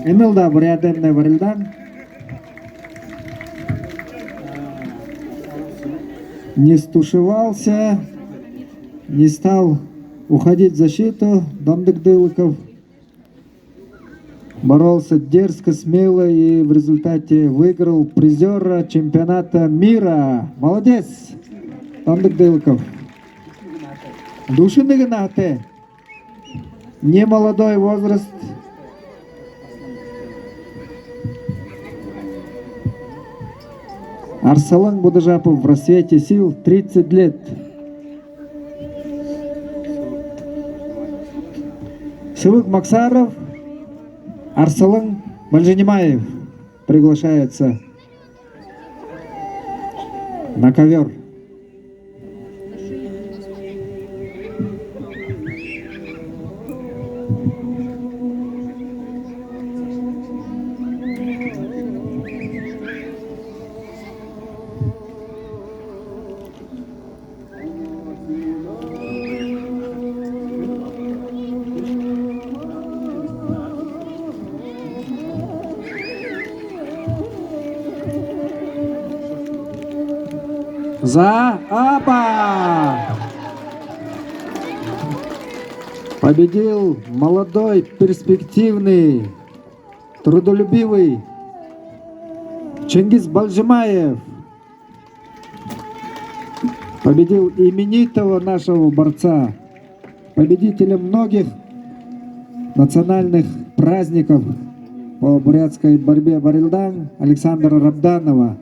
Инылда буряденный Варильдан. Не стушевался, не стал уходить в защиту. Домдык Дылыков боролся дерзко, смело и в результате выиграл призера чемпионата мира. Молодец, Домдык Дылыков. Душины гнаты. Не молодой возраст. Арсалан Будажапов в рассвете сил, 30 лет. Сывык Максаров, Арсалан Мальженимаев приглашается на ковер. За Апа! Победил молодой, перспективный, трудолюбивый Чингиз Балжимаев. Победил именитого нашего борца, победителя многих национальных праздников по бурятской борьбе Варильдан Александра Рабданова.